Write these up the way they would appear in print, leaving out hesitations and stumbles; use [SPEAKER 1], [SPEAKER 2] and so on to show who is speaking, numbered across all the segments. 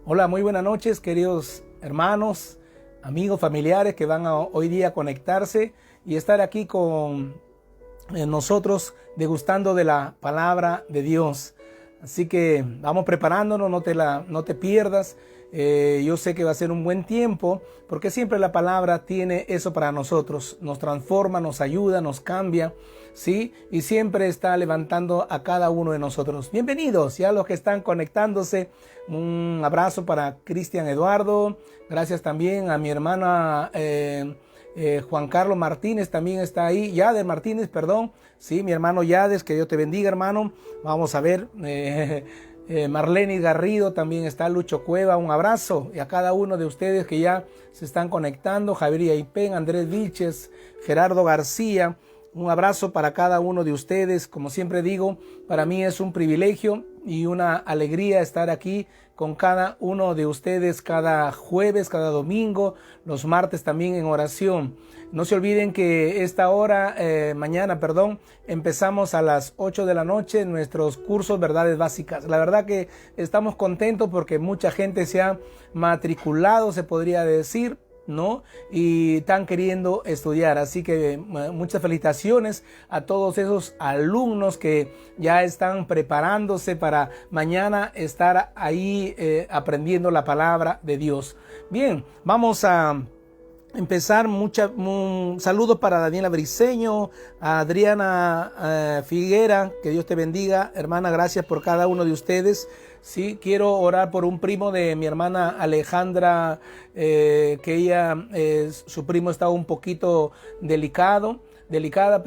[SPEAKER 1] Hola, muy buenas noches, queridos hermanos, amigos, familiares que van hoy día a conectarse y estar aquí con nosotros degustando de la palabra de Dios. Así que vamos preparándonos, no te pierdas. Yo sé que va a ser un buen tiempo porque siempre la palabra tiene eso para nosotros. Nos transforma, nos ayuda, nos cambia, ¿sí? Y siempre está levantando a cada uno de nosotros. Bienvenidos ya los que están conectándose. Un abrazo para Cristian Eduardo. Gracias también a mi hermana Juan Carlos Martínez, también está ahí. Yades Martínez, perdón. Sí, mi hermano Yades, que Dios te bendiga, hermano. Vamos a ver. Marlene Garrido, también está Lucho Cueva, un abrazo y a cada uno de ustedes que ya se están conectando, Javier Yaipen, Andrés Vilches, Gerardo García, un abrazo para cada uno de ustedes. Como siempre digo, para mí es un privilegio y una alegría estar aquí con cada uno de ustedes cada jueves, cada domingo, los martes también en oración. No se olviden que mañana, empezamos a las 8 de la noche nuestros cursos Verdades Básicas. La verdad que estamos contentos porque mucha gente se ha matriculado, se podría decir, ¿no? Y están queriendo estudiar. Así que muchas felicitaciones a todos esos alumnos que ya están preparándose para mañana estar ahí aprendiendo la palabra de Dios. Bien, vamos a empezar. Un saludo para Daniela Briceño, a Adriana Figuera, que Dios te bendiga, hermana, gracias por cada uno de ustedes. Sí, quiero orar por un primo de mi hermana Alejandra, que ella, su primo está un poquito delicado. Delicado.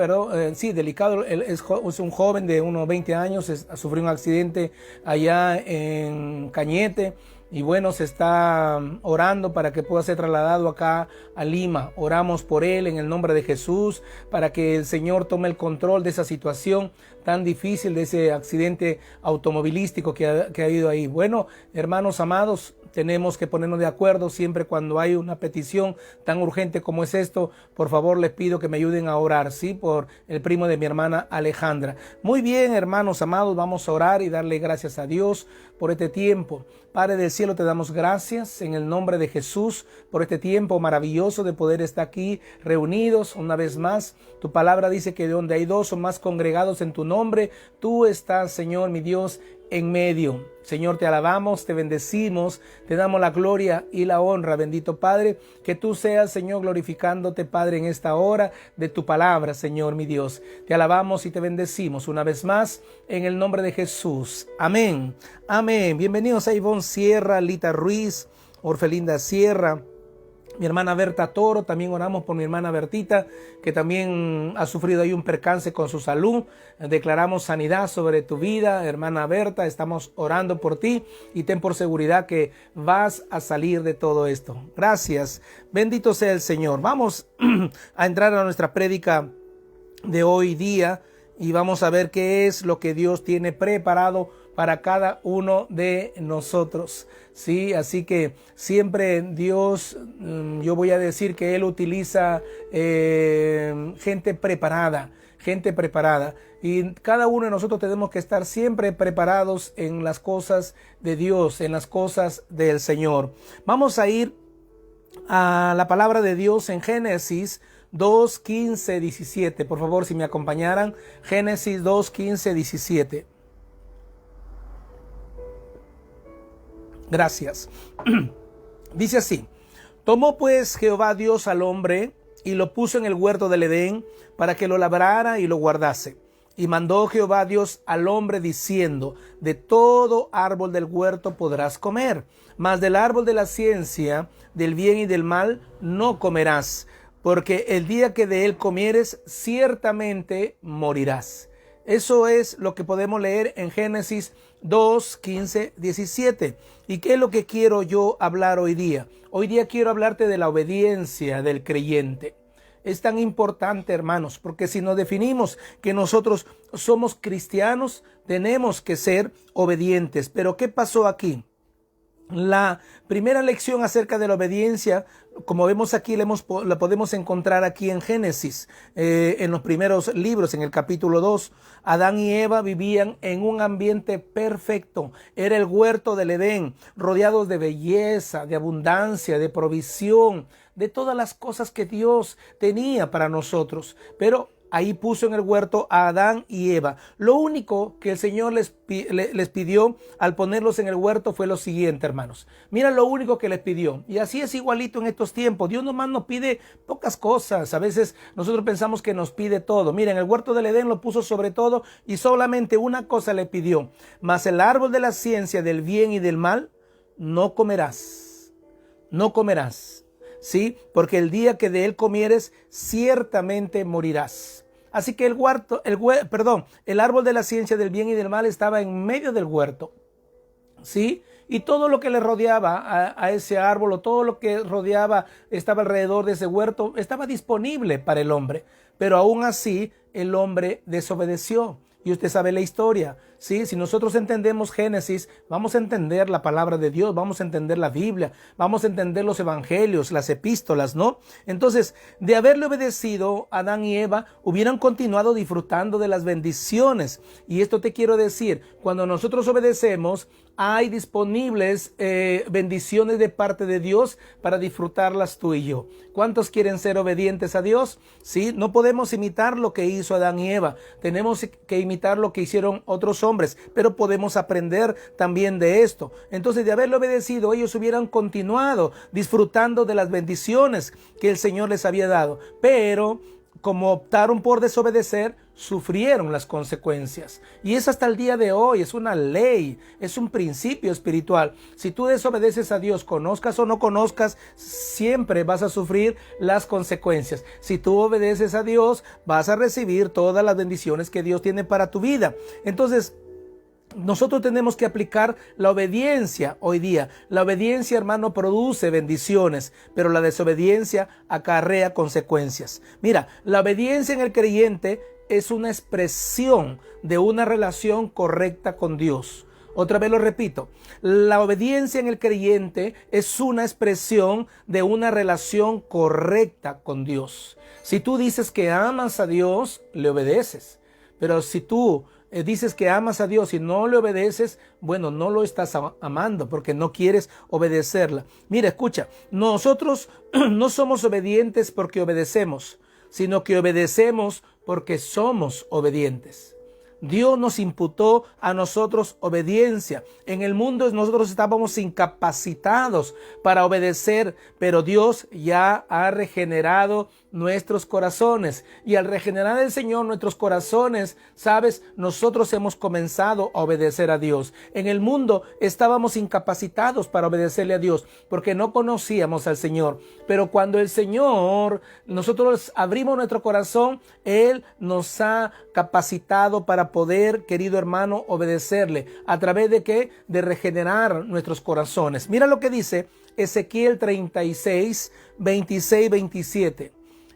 [SPEAKER 1] Él es un joven de unos 20 años, sufrió un accidente allá en Cañete. Y bueno, se está orando para que pueda ser trasladado acá a Lima. Oramos por él en el nombre de Jesús, para que el Señor tome el control de esa situación tan difícil, de ese accidente automovilístico que ha habido ahí. Bueno, hermanos amados, tenemos que ponernos de acuerdo siempre cuando hay una petición tan urgente como es esto. Por favor, les pido que me ayuden a orar, ¿sí? Por el primo de mi hermana Alejandra. Muy bien, hermanos amados, vamos a orar y darle gracias a Dios por este tiempo. Padre del cielo, te damos gracias en el nombre de Jesús por este tiempo maravilloso de poder estar aquí reunidos una vez más. Tu palabra dice que donde hay dos o más congregados en tu nombre, tú estás, Señor, mi Dios, en medio. Señor, te alabamos, te bendecimos, te damos la gloria y la honra, bendito Padre, que tú seas, Señor, glorificándote, Padre, en esta hora de tu palabra, Señor, mi Dios. Te alabamos y te bendecimos una vez más en el nombre de Jesús. Amén. Amén. Bienvenidos a Ivonne Sierra, Lita Ruiz, Orfelinda Sierra, mi hermana Berta Toro. También oramos por mi hermana Bertita, que también ha sufrido ahí un percance con su salud. Declaramos sanidad sobre tu vida, hermana Berta. Estamos orando por ti y ten por seguridad que vas a salir de todo esto. Gracias. Bendito sea el Señor. Vamos a entrar a nuestra prédica de hoy día y vamos a ver qué es lo que Dios tiene preparado para cada uno de nosotros. Sí, así que siempre Dios, yo voy a decir que Él utiliza gente preparada. Y cada uno de nosotros tenemos que estar siempre preparados en las cosas de Dios, en las cosas del Señor. Vamos a ir a la palabra de Dios en Génesis 2, 15, 17. Por favor, si me acompañaran, Génesis 2, 15, 17. Gracias. Dice así: tomó pues Jehová Dios al hombre y lo puso en el huerto del Edén para que lo labrara y lo guardase. Y mandó Jehová Dios al hombre diciendo: de todo árbol del huerto podrás comer, mas del árbol de la ciencia del bien y del mal no comerás, porque el día que de él comieres ciertamente morirás. Eso es lo que podemos leer en Génesis 2, 15, 17. ¿Y qué es lo que quiero yo hablar hoy día? Hoy día quiero hablarte de la obediencia del creyente. Es tan importante, hermanos, porque si nos definimos que nosotros somos cristianos, tenemos que ser obedientes. Pero ¿qué pasó aquí? La primera lección acerca de la obediencia, como vemos aquí, la podemos encontrar aquí en Génesis, en los primeros libros, en el capítulo 2. Adán y Eva vivían en un ambiente perfecto. Era el huerto del Edén, rodeados de belleza, de abundancia, de provisión, de todas las cosas que Dios tenía para nosotros. Pero ahí puso en el huerto a Adán y Eva. Lo único que el Señor les pidió al ponerlos en el huerto fue lo siguiente, hermanos. Mira lo único que les pidió. Y así es igualito en estos tiempos. Dios nomás nos pide pocas cosas. A veces nosotros pensamos que nos pide todo. Mira, en el huerto del Edén lo puso sobre todo y solamente una cosa le pidió. Mas el árbol de la ciencia del bien y del mal no comerás. No comerás. Sí, porque el día que de él comieres, ciertamente morirás. Así que el árbol de la ciencia del bien y del mal estaba en medio del huerto. ¿Sí? Y todo lo que le rodeaba a ese árbol, o todo lo que rodeaba, estaba alrededor de ese huerto, estaba disponible para el hombre. Pero aún así, el hombre desobedeció. Y usted sabe la historia, ¿sí? Si nosotros entendemos Génesis, vamos a entender la palabra de Dios, vamos a entender la Biblia, vamos a entender los evangelios, las epístolas, ¿no? Entonces, de haberle obedecido, Adán y Eva hubieran continuado disfrutando de las bendiciones. Y esto te quiero decir, cuando nosotros obedecemos, hay disponibles bendiciones de parte de Dios para disfrutarlas tú y yo. ¿Cuántos quieren ser obedientes a Dios? Sí, no podemos imitar lo que hizo Adán y Eva. Tenemos que imitar lo que hicieron otros hombres, pero podemos aprender también de esto. Entonces, de haberle obedecido, ellos hubieran continuado disfrutando de las bendiciones que el Señor les había dado. Pero como optaron por desobedecer, sufrieron las consecuencias. Y es hasta el día de hoy, es una ley, es un principio espiritual. Si tú desobedeces a Dios, conozcas o no conozcas, siempre vas a sufrir las consecuencias. Si tú obedeces a Dios, vas a recibir todas las bendiciones que Dios tiene para tu vida. Entonces, nosotros tenemos que aplicar la obediencia hoy día. La obediencia, hermano, produce bendiciones, pero la desobediencia acarrea consecuencias. Mira, la obediencia en el creyente es una expresión de una relación correcta con Dios. Otra vez lo repito, la obediencia en el creyente es una expresión de una relación correcta con Dios. Si tú dices que amas a Dios, le obedeces. Pero si tú dices que amas a Dios y no le obedeces, bueno, no lo estás amando porque no quieres obedecerla. Mira, escucha, nosotros no somos obedientes porque obedecemos, sino que obedecemos porque somos obedientes. Dios nos imputó a nosotros obediencia. En el mundo nosotros estábamos incapacitados para obedecer, pero Dios ya ha regenerado nuestros corazones. Y al regenerar el Señor nuestros corazones, sabes, nosotros hemos comenzado a obedecer a Dios. En el mundo estábamos incapacitados para obedecerle a Dios porque no conocíamos al Señor. Pero cuando el Señor, nosotros abrimos nuestro corazón, Él nos ha capacitado para poder, querido hermano, obedecerle. ¿A través de qué? De regenerar nuestros corazones. Mira lo que dice Ezequiel 36, 26, 27.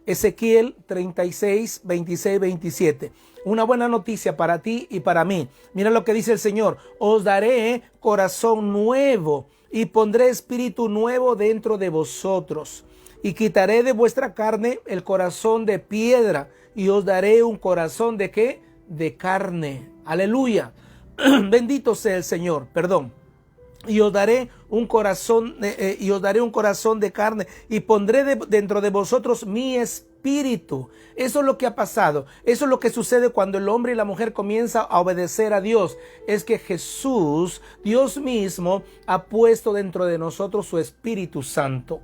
[SPEAKER 1] Ezequiel 36, 26, 27. Una buena noticia para ti y para mí. Mira lo que dice el Señor. Os daré corazón nuevo y pondré espíritu nuevo dentro de vosotros. Y quitaré de vuestra carne el corazón de piedra y os daré un corazón ¿de qué? De carne. Aleluya. Bendito sea el Señor. Y os daré un corazón de carne y pondré dentro de vosotros mi espíritu. Eso es lo que ha pasado. Eso es lo que sucede cuando el hombre y la mujer comienzan a obedecer a Dios. Es que Jesús, Dios mismo, ha puesto dentro de nosotros su Espíritu Santo.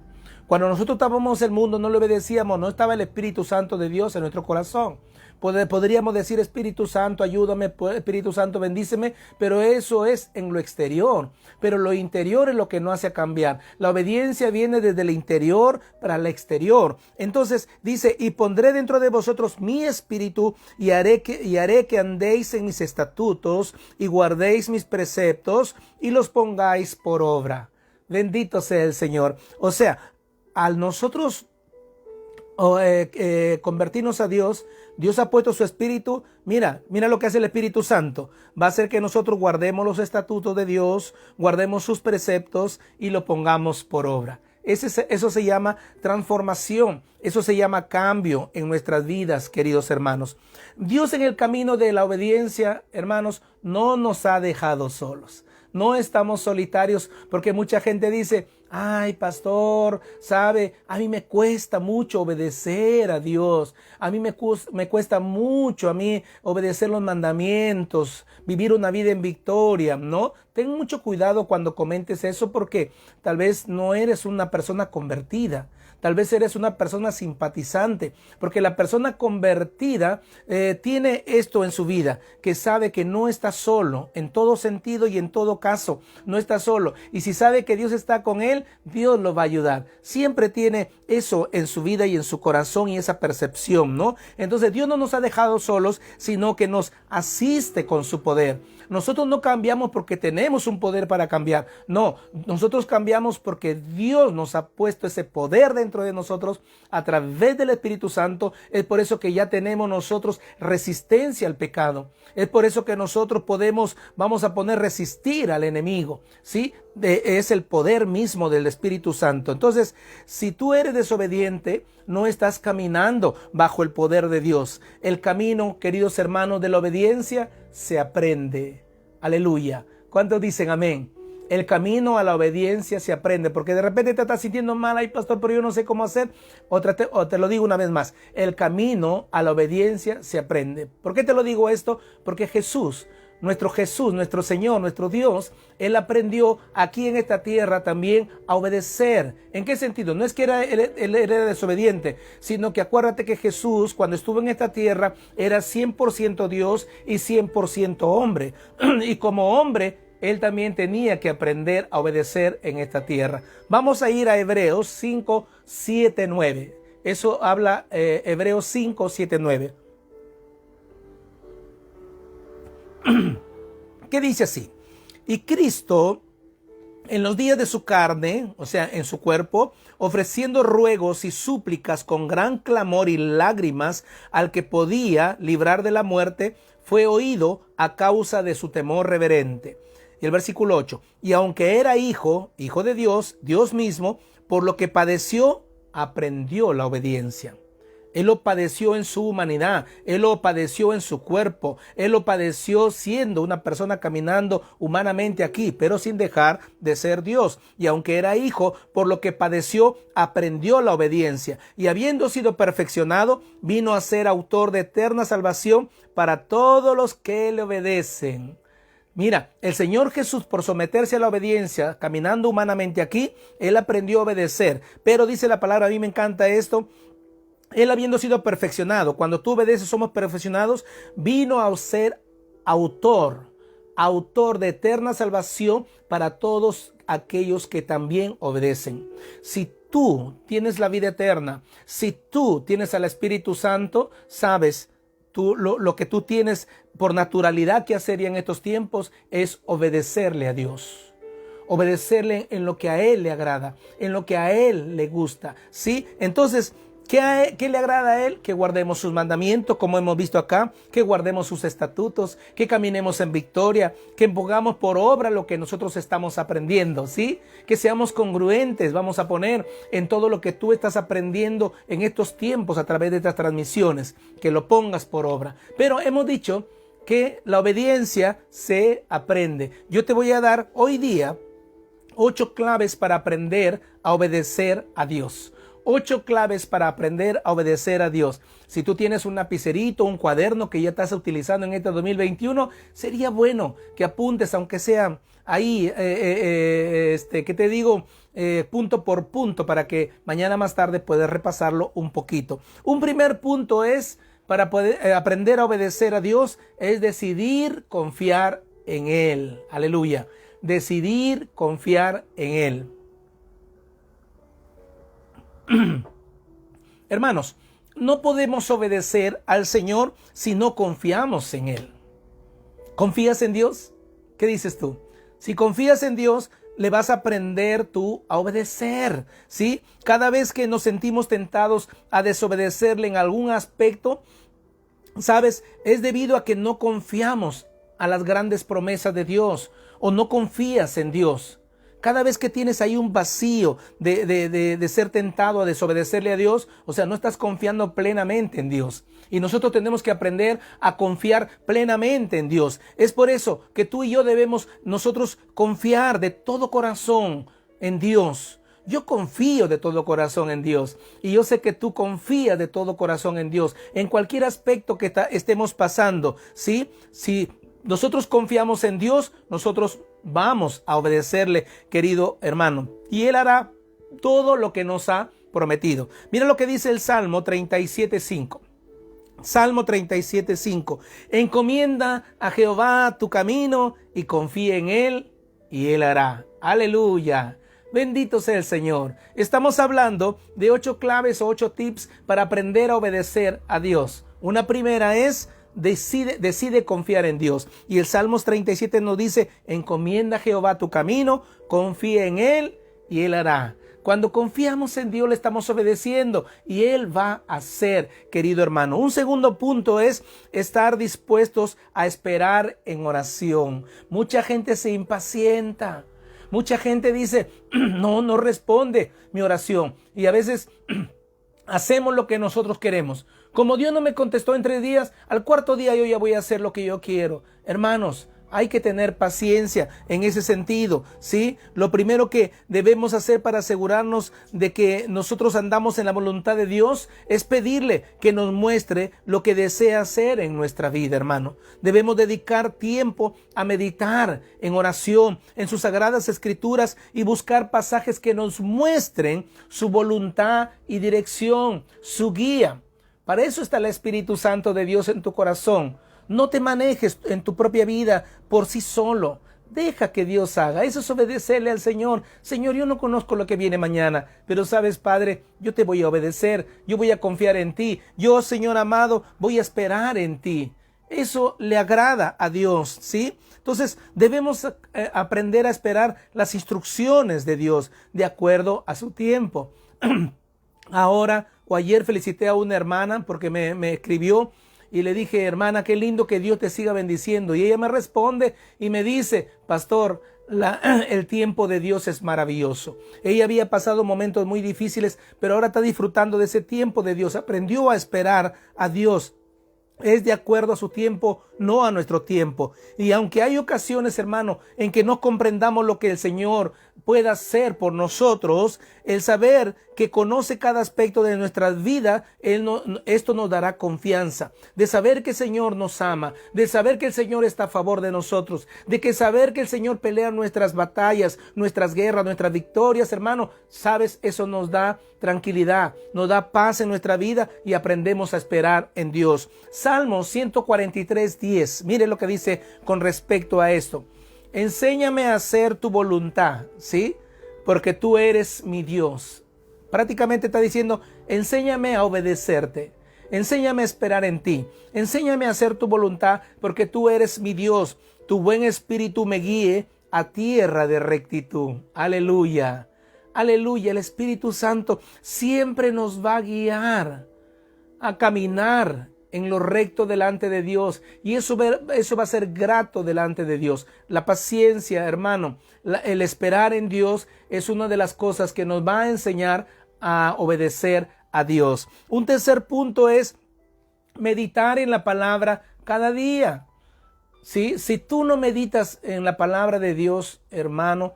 [SPEAKER 1] Cuando nosotros estábamos en el mundo, no le obedecíamos, no estaba el Espíritu Santo de Dios en nuestro corazón. Podríamos decir, Espíritu Santo, ayúdame, Espíritu Santo, bendíceme, pero eso es en lo exterior. Pero lo interior es lo que nos hace cambiar. La obediencia viene desde el interior para el exterior. Entonces dice, y pondré dentro de vosotros mi espíritu y haré que andéis en mis estatutos y guardéis mis preceptos y los pongáis por obra. Bendito sea el Señor. O sea, al nosotros convertirnos a Dios, Dios ha puesto su Espíritu. Mira lo que hace el Espíritu Santo. Va a hacer que nosotros guardemos los estatutos de Dios, guardemos sus preceptos y lo pongamos por obra. Eso se llama transformación, eso se llama cambio en nuestras vidas, queridos hermanos. Dios en el camino de la obediencia, hermanos, no nos ha dejado solos. No estamos solitarios, porque mucha gente dice: ay, pastor, sabe, a mí me cuesta mucho obedecer a Dios. A mí me cuesta mucho obedecer los mandamientos, vivir una vida en victoria, ¿no? Ten mucho cuidado cuando comentes eso, porque tal vez no eres una persona convertida. Tal vez eres una persona simpatizante, porque la persona convertida tiene esto en su vida, que sabe que no está solo en todo sentido y en todo caso, no está solo. Y si sabe que Dios está con él, Dios lo va a ayudar. Siempre tiene eso en su vida y en su corazón y esa percepción, ¿no? Entonces Dios no nos ha dejado solos, sino que nos asiste con su poder. Nosotros no cambiamos porque tenemos un poder para cambiar. No, nosotros cambiamos porque Dios nos ha puesto ese poder dentro de nosotros a través del Espíritu Santo. Es por eso que ya tenemos nosotros resistencia al pecado. Es por eso que nosotros vamos a poner resistir al enemigo, ¿sí? Es el poder mismo del Espíritu Santo. Entonces, si tú eres desobediente, no estás caminando bajo el poder de Dios. El camino, queridos hermanos, de la obediencia se aprende. Aleluya. ¿Cuántos dicen amén? El camino a la obediencia se aprende, porque de repente te estás sintiendo mal, ay pastor, pero yo no sé cómo hacer. O te lo digo una vez más, el camino a la obediencia se aprende. ¿Por qué te lo digo esto? Porque Jesús, nuestro Señor, nuestro Dios, Él aprendió aquí en esta tierra también a obedecer. ¿En qué sentido? No es que él era desobediente, sino que acuérdate que Jesús, cuando estuvo en esta tierra, era 100% Dios y 100% hombre. Y como hombre, Él también tenía que aprender a obedecer en esta tierra. Vamos a ir a Hebreos 5, 7, 9. Eso habla Hebreos 5, 7, 9. ¿Qué dice así? Y Cristo, en los días de su carne, o sea, en su cuerpo, ofreciendo ruegos y súplicas con gran clamor y lágrimas al que podía librar de la muerte, fue oído a causa de su temor reverente. Y el versículo 8, y aunque era hijo de Dios, Dios mismo, por lo que padeció, aprendió la obediencia. Él lo padeció en su humanidad, Él lo padeció en su cuerpo, Él lo padeció siendo una persona caminando humanamente aquí, pero sin dejar de ser Dios. Y aunque era hijo, por lo que padeció, aprendió la obediencia. Y habiendo sido perfeccionado, vino a ser autor de eterna salvación para todos los que le obedecen. Mira, el Señor Jesús, por someterse a la obediencia, caminando humanamente aquí, Él aprendió a obedecer. Pero dice la palabra, a mí me encanta esto, Él habiendo sido perfeccionado, cuando tú obedeces somos perfeccionados, vino a ser autor de eterna salvación para todos aquellos que también obedecen. Si tú tienes la vida eterna, si tú tienes al Espíritu Santo, sabes, lo que tú tienes por naturalidad que hacer en estos tiempos es obedecerle a Dios. Obedecerle en lo que a Él le agrada, en lo que a Él le gusta, ¿sí? Entonces, ¿qué le agrada a Él? Que guardemos sus mandamientos, como hemos visto acá, que guardemos sus estatutos, que caminemos en victoria, que pongamos por obra lo que nosotros estamos aprendiendo, ¿sí? Que seamos congruentes, vamos a poner en todo lo que tú estás aprendiendo en estos tiempos a través de estas transmisiones, que lo pongas por obra. Pero hemos dicho que la obediencia se aprende. Yo te voy a dar hoy día 8 claves para aprender a obedecer a Dios. 8 claves para aprender a obedecer a Dios. Si tú tienes un lapicerito, un cuaderno que ya estás utilizando en este 2021, sería bueno que apuntes, aunque sea ahí, ¿qué te digo? Punto por punto, para que mañana más tarde puedas repasarlo un poquito. Un primer punto es, para poder aprender a obedecer a Dios, es decidir confiar en Él. Aleluya. Decidir confiar en Él. Hermanos, no podemos obedecer al Señor si no confiamos en Él. ¿Confías en Dios? ¿Qué dices tú? Si confías en Dios, le vas a aprender tú a obedecer, ¿sí? Cada vez que nos sentimos tentados a desobedecerle en algún aspecto, ¿sabes? Es debido a que no confiamos a las grandes promesas de Dios o no confías en Dios. Cada vez que tienes ahí un vacío de ser tentado a desobedecerle a Dios, o sea, no estás confiando plenamente en Dios. Y nosotros tenemos que aprender a confiar plenamente en Dios. Es por eso que tú y yo debemos nosotros confiar de todo corazón en Dios. Yo confío de todo corazón en Dios y yo sé que tú confías de todo corazón en Dios en cualquier aspecto que estemos pasando, ¿sí? Si nosotros confiamos en Dios, nosotros vamos a obedecerle, querido hermano, y Él hará todo lo que nos ha prometido. Mira lo que dice el Salmo 37:5. Salmo 37:5. Encomienda a Jehová tu camino y confía en Él y Él hará. Aleluya. Bendito sea el Señor. Estamos hablando de 8 claves o 8 tips para aprender a obedecer a Dios. Una primera es decide confiar en Dios. Y el Salmos 37 nos dice, encomienda a Jehová tu camino, confía en Él y Él hará. Cuando confiamos en Dios le estamos obedeciendo y Él va a hacer, querido hermano. Un segundo punto es estar dispuestos a esperar en oración. Mucha gente se impacienta. Mucha gente dice, no responde mi oración. Y a veces hacemos lo que nosotros queremos. Como Dios no me contestó en 3 días, al 4.º día yo ya voy a hacer lo que yo quiero. Hermanos, hay que tener paciencia en ese sentido, ¿sí? Lo primero que debemos hacer para asegurarnos de que nosotros andamos en la voluntad de Dios es pedirle que nos muestre lo que desea hacer en nuestra vida, hermano. Debemos dedicar tiempo a meditar en oración, en sus sagradas escrituras y buscar pasajes que nos muestren su voluntad y dirección, su guía. Para eso está el Espíritu Santo de Dios en tu corazón. No te manejes en tu propia vida por sí solo. Deja que Dios haga. Eso es obedecerle al Señor. Señor, yo no conozco lo que viene mañana, pero sabes, Padre, yo te voy a obedecer. Yo voy a confiar en ti. Yo, Señor amado, voy a esperar en ti. Eso le agrada a Dios, ¿sí? Entonces, debemos aprender a esperar las instrucciones de Dios de acuerdo a su tiempo. Ahora o ayer felicité a una hermana porque me escribió y le dije, hermana, qué lindo que Dios te siga bendiciendo. Y ella me responde y me dice, pastor, el tiempo de Dios es maravilloso. Ella había pasado momentos muy difíciles, pero ahora está disfrutando de ese tiempo de Dios. Aprendió a esperar a Dios. Es de acuerdo a su tiempo, no a nuestro tiempo. Y aunque hay ocasiones, hermano, en que no comprendamos lo que el Señor pueda hacer por nosotros, el saber que conoce cada aspecto de nuestra vida, esto nos dará confianza. De saber que el Señor nos ama, de saber que el Señor está a favor de nosotros, de saber que el Señor pelea nuestras batallas, nuestras guerras, nuestras victorias, hermano. Sabes, eso nos da tranquilidad, nos da paz en nuestra vida y aprendemos a esperar en Dios. Salmo 143:10. Mire lo que dice con respecto a esto. Enséñame a hacer tu voluntad, ¿sí? Porque tú eres mi Dios. Prácticamente está diciendo, enséñame a obedecerte. Enséñame a esperar en ti. Enséñame a hacer tu voluntad porque tú eres mi Dios. Tu buen espíritu me guíe a tierra de rectitud. Aleluya. Aleluya. El Espíritu Santo siempre nos va a guiar a caminar en lo recto delante de Dios. Y eso va a ser grato delante de Dios. La paciencia, hermano, el esperar en Dios es una de las cosas que nos va a enseñar a obedecer a Dios. Un tercer punto es meditar en la palabra cada día. ¿Sí? Si tú no meditas en la palabra de Dios, hermano,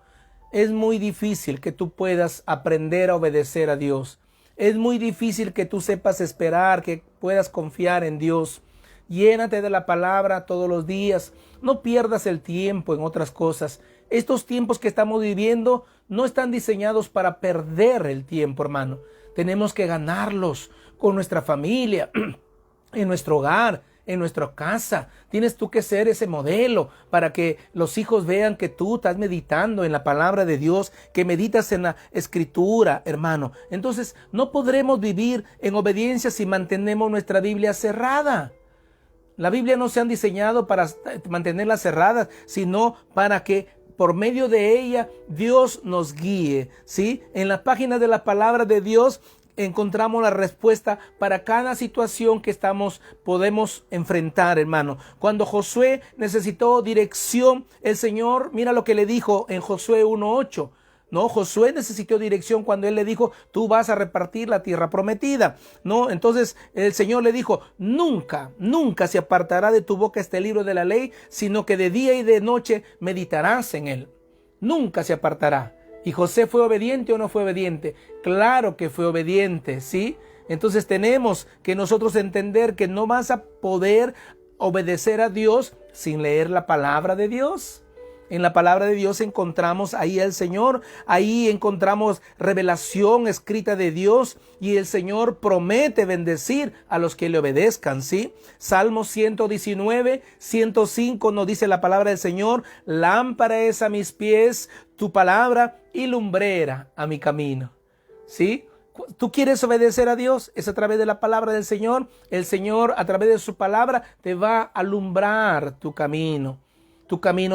[SPEAKER 1] es muy difícil que tú puedas aprender a obedecer a Dios. Es muy difícil que tú sepas esperar, que puedas confiar en Dios. Llénate de la palabra todos los días. No pierdas el tiempo en otras cosas. Estos tiempos que estamos viviendo no están diseñados para perder el tiempo, hermano. Tenemos que ganarlos con nuestra familia, en nuestro hogar, en nuestra casa. Tienes tú que ser ese modelo para que los hijos vean que tú estás meditando en la palabra de Dios, que meditas en la escritura, hermano. Entonces no podremos vivir en obediencia si mantenemos nuestra Biblia cerrada. La Biblia no se han diseñado para mantenerla cerrada, sino para que por medio de ella Dios nos guíe, ¿sí? En las páginas de la palabra de Dios encontramos la respuesta para cada situación que podemos enfrentar, hermano. Cuando Josué necesitó dirección, el Señor, mira lo que le dijo en Josué 1:8. No, Josué necesitó dirección cuando él le dijo, tú vas a repartir la tierra prometida. No, entonces el Señor le dijo, nunca, nunca se apartará de tu boca este libro de la ley, sino que de día y de noche meditarás en él. Nunca se apartará. ¿Y José fue obediente o no fue obediente? Claro que fue obediente, ¿sí? Entonces tenemos que nosotros entender que no vas a poder obedecer a Dios sin leer la palabra de Dios. En la palabra de Dios encontramos ahí al Señor, ahí encontramos revelación escrita de Dios y el Señor promete bendecir a los que le obedezcan, ¿sí? Salmo 119, 105 nos dice la palabra del Señor, lámpara es a mis pies tu palabra y lumbrera a mi camino, ¿sí? ¿Tú quieres obedecer a Dios? Es a través de la palabra del Señor. El Señor a través de su palabra te va a alumbrar tu camino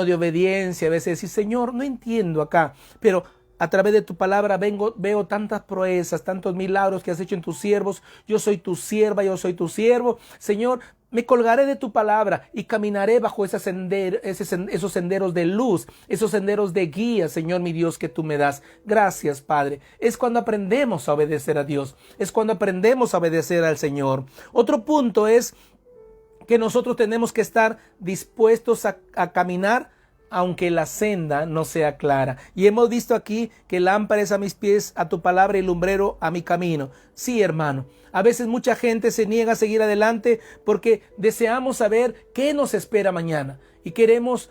[SPEAKER 1] de obediencia. A veces decís, Señor, no entiendo acá, pero a través de tu palabra veo tantas proezas, tantos milagros que has hecho en tus siervos. Yo soy tu sierva, yo soy tu siervo. Señor, me colgaré de tu palabra y caminaré bajo esos senderos de luz, esos senderos de guía, Señor mi Dios, que tú me das. Gracias, Padre. Es cuando aprendemos a obedecer a Dios. Es cuando aprendemos a obedecer al Señor. Otro punto es que nosotros tenemos que estar dispuestos a caminar aunque la senda no sea clara. Y hemos visto aquí que lámpara es a mis pies a tu palabra y lumbrero a mi camino. Sí, hermano, a veces mucha gente se niega a seguir adelante porque deseamos saber qué nos espera mañana y queremos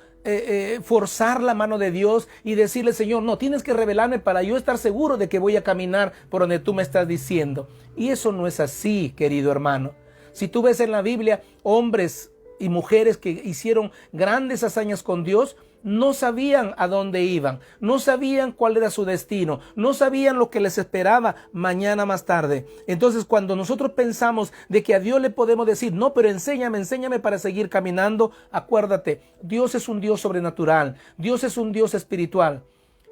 [SPEAKER 1] forzar la mano de Dios y decirle, Señor, no, tienes que revelarme para yo estar seguro de que voy a caminar por donde tú me estás diciendo. Y eso no es así, querido hermano. Si tú ves en la Biblia hombres y mujeres que hicieron grandes hazañas con Dios, no sabían a dónde iban, no sabían cuál era su destino, no sabían lo que les esperaba mañana más tarde. Entonces, cuando nosotros pensamos de que a Dios le podemos decir, no, pero enséñame para seguir caminando, acuérdate, Dios es un Dios sobrenatural, Dios es un Dios espiritual.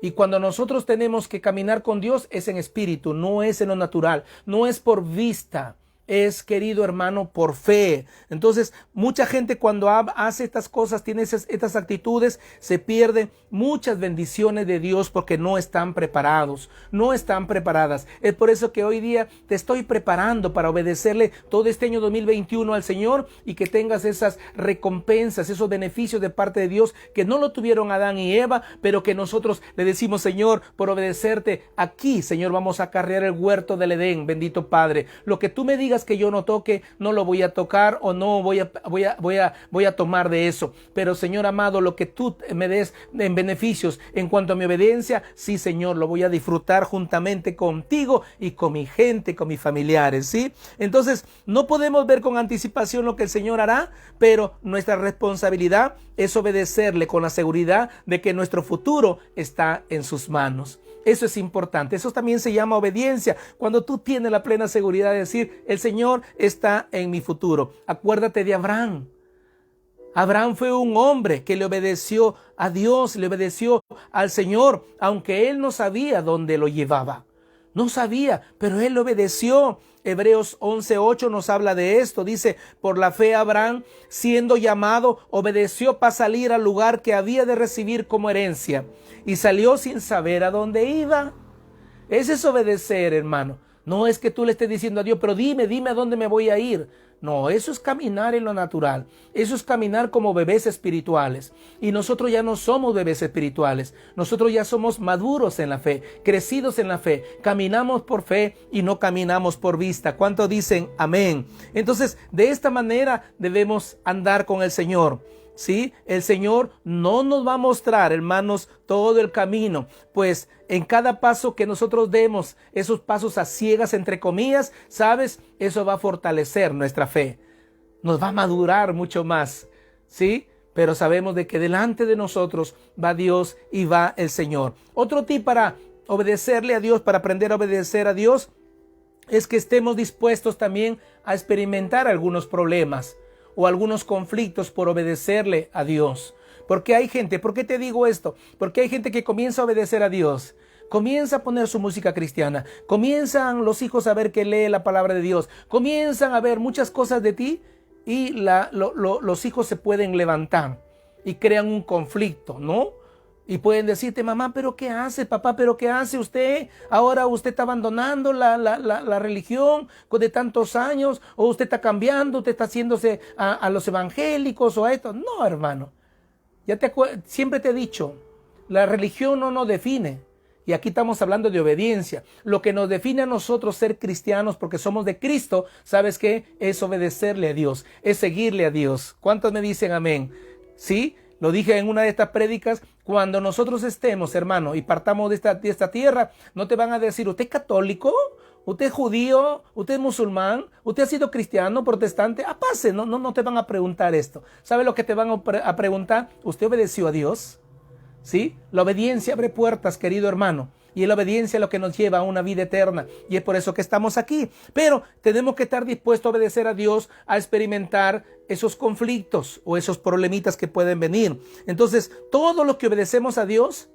[SPEAKER 1] Y cuando nosotros tenemos que caminar con Dios es en espíritu, no es en lo natural, no es por vista. Es, querido hermano, por fe. Entonces, mucha gente cuando hace estas cosas, tiene estas actitudes, se pierde muchas bendiciones de Dios porque no están preparados, no están preparadas. Es por eso que hoy día te estoy preparando para obedecerle todo este año 2021 al Señor y que tengas esas recompensas, esos beneficios de parte de Dios que no lo tuvieron Adán y Eva, pero que nosotros le decimos, Señor, por obedecerte aquí, Señor, vamos a acarrear el huerto del Edén, bendito Padre. Lo que tú me digas que yo no toque, no lo voy a tocar o no voy a tomar de eso. Pero Señor amado, lo que tú me des en beneficios en cuanto a mi obediencia, sí, Señor, lo voy a disfrutar juntamente contigo y con mi gente, con mis familiares, ¿sí? Entonces, no podemos ver con anticipación lo que el Señor hará, pero nuestra responsabilidad es obedecerle con la seguridad de que nuestro futuro está en sus manos. Eso es importante. Eso también se llama obediencia. Cuando tú tienes la plena seguridad de decir, el Señor está en mi futuro. Acuérdate de Abraham. Abraham fue un hombre que le obedeció a Dios, le obedeció al Señor, aunque él no sabía dónde lo llevaba. No sabía, pero él obedeció. Hebreos 11:8 nos habla de esto. Dice, por la fe Abraham, siendo llamado, obedeció para salir al lugar que había de recibir como herencia. Y salió sin saber a dónde iba. Ese es obedecer, hermano. No es que tú le estés diciendo a Dios, pero dime a dónde me voy a ir. No, eso es caminar en lo natural. Eso es caminar como bebés espirituales. Y nosotros ya no somos bebés espirituales. Nosotros ya somos maduros en la fe, crecidos en la fe. Caminamos por fe y no caminamos por vista. ¿Cuántos dicen amén? Entonces, de esta manera debemos andar con el Señor. ¿Sí? El Señor no nos va a mostrar, hermanos, todo el camino, pues en cada paso que nosotros demos, esos pasos a ciegas, entre comillas, ¿sabes? Eso va a fortalecer nuestra fe, nos va a madurar mucho más, ¿sí? Pero sabemos de que delante de nosotros va Dios y va el Señor. Otro tip para obedecerle a Dios, para aprender a obedecer a Dios, es que estemos dispuestos también a experimentar algunos problemas o algunos conflictos por obedecerle a Dios. Porque hay gente, ¿por qué te digo esto? Porque hay gente que comienza a obedecer a Dios. Comienza a poner su música cristiana. Comienzan los hijos a ver que lee la palabra de Dios. Comienzan a ver muchas cosas de ti y los hijos se pueden levantar y crean un conflicto, ¿no? Y pueden decirte, mamá, ¿pero qué hace? Papá, ¿pero qué hace usted? Ahora usted está abandonando la religión de tantos años, o usted está cambiando, usted está haciéndose a los evangélicos o a esto. No, hermano. Siempre te he dicho, la religión no nos define. Y aquí estamos hablando de obediencia. Lo que nos define a nosotros ser cristianos porque somos de Cristo, ¿sabes qué? Es obedecerle a Dios, es seguirle a Dios. ¿Cuántos me dicen amén? ¿Sí? Lo dije en una de estas prédicas, cuando nosotros estemos, hermano, y partamos de esta tierra, no te van a decir, ¿usted es católico? ¿Usted es judío? ¿Usted es musulmán? ¿Usted ha sido cristiano, protestante? Pase, no te van a preguntar esto. ¿Sabe lo que te van a preguntar? ¿Usted obedeció a Dios? ¿Sí? La obediencia abre puertas, querido hermano. Y la obediencia es lo que nos lleva a una vida eterna. Y es por eso que estamos aquí. Pero tenemos que estar dispuestos a obedecer a Dios, a experimentar esos conflictos o esos problemitas que pueden venir. Entonces, todos los que obedecemos a Dios,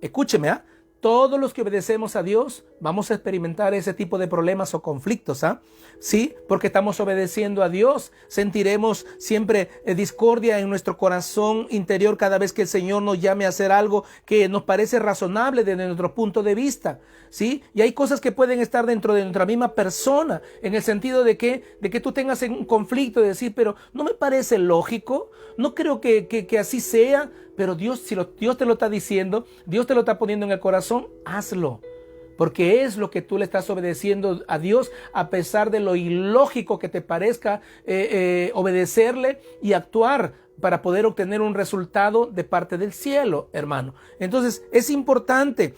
[SPEAKER 1] escúcheme, todos los que obedecemos a Dios vamos a experimentar ese tipo de problemas o conflictos, Sí, porque estamos obedeciendo a Dios. Sentiremos siempre discordia en nuestro corazón interior cada vez que el Señor nos llame a hacer algo que nos parece razonable desde nuestro punto de vista, ¿sí? Y hay cosas que pueden estar dentro de nuestra misma persona, en el sentido de que tú tengas un conflicto de decir, pero no me parece lógico, no creo que así sea. Pero Dios, si Dios te lo está diciendo, Dios te lo está poniendo en el corazón, hazlo. Porque es lo que tú le estás obedeciendo a Dios, a pesar de lo ilógico que te parezca obedecerle y actuar para poder obtener un resultado de parte del cielo, hermano. Entonces, es importante.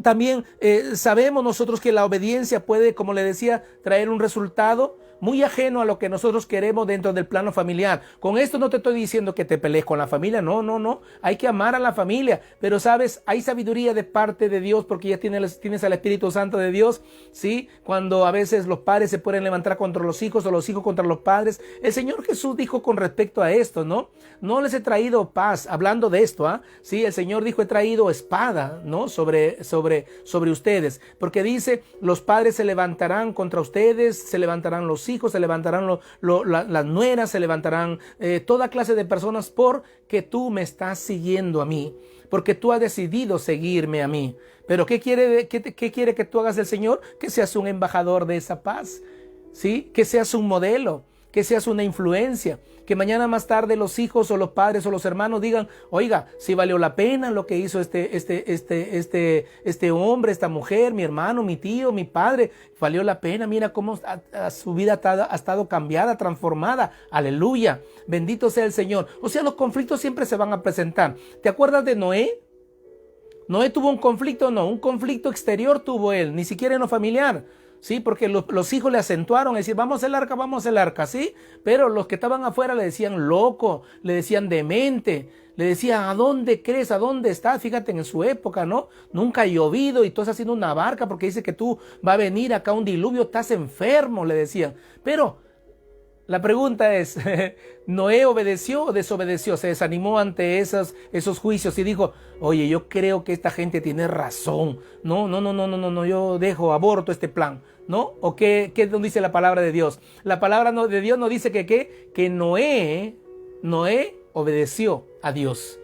[SPEAKER 1] También sabemos nosotros que la obediencia puede, como le decía, traer un resultado muy ajeno a lo que nosotros queremos dentro del plano familiar. Con esto no te estoy diciendo que te pelees con la familia, no. Hay que amar a la familia, pero sabes, hay sabiduría de parte de Dios porque ya tienes al Espíritu Santo de Dios, ¿sí? Cuando a veces los padres se pueden levantar contra los hijos o los hijos contra los padres. El Señor Jesús dijo con respecto a esto, ¿no? No les he traído paz, hablando de esto, Sí, el Señor dijo, he traído espada, ¿no? Sobre ustedes, porque dice, los padres se levantarán contra ustedes, se levantarán los hijos, se levantarán las nueras, se levantarán toda clase de personas porque tú me estás siguiendo a mí, porque tú has decidido seguirme a mí. Pero ¿qué quiere que tú hagas el Señor? Que seas un embajador de esa paz, ¿sí? Que seas un modelo, que seas una influencia, que mañana más tarde los hijos o los padres o los hermanos digan, oiga, si valió la pena lo que hizo este hombre, esta mujer, mi hermano, mi tío, mi padre, valió la pena, mira cómo su vida ha estado cambiada, transformada, aleluya, bendito sea el Señor. O sea, los conflictos siempre se van a presentar. ¿Te acuerdas de Noé? Noé tuvo un conflicto, no, un conflicto exterior tuvo él, ni siquiera en lo familiar. Sí, porque los hijos le acentuaron, decir, vamos al arca, ¿sí? Pero los que estaban afuera le decían loco, le decían demente, le decían, ¿a dónde crees? ¿A dónde estás? Fíjate, en su época, ¿no? Nunca ha llovido y tú estás haciendo una barca porque dice que tú va a venir acá un diluvio, estás enfermo, le decían. Pero la pregunta es, ¿Noé obedeció o desobedeció? Se desanimó ante esos juicios y dijo, oye, yo creo que esta gente tiene razón. No, yo aborto este plan, ¿no? ¿O qué dice la palabra de Dios? La palabra de Dios nos dice que Noé obedeció a Dios.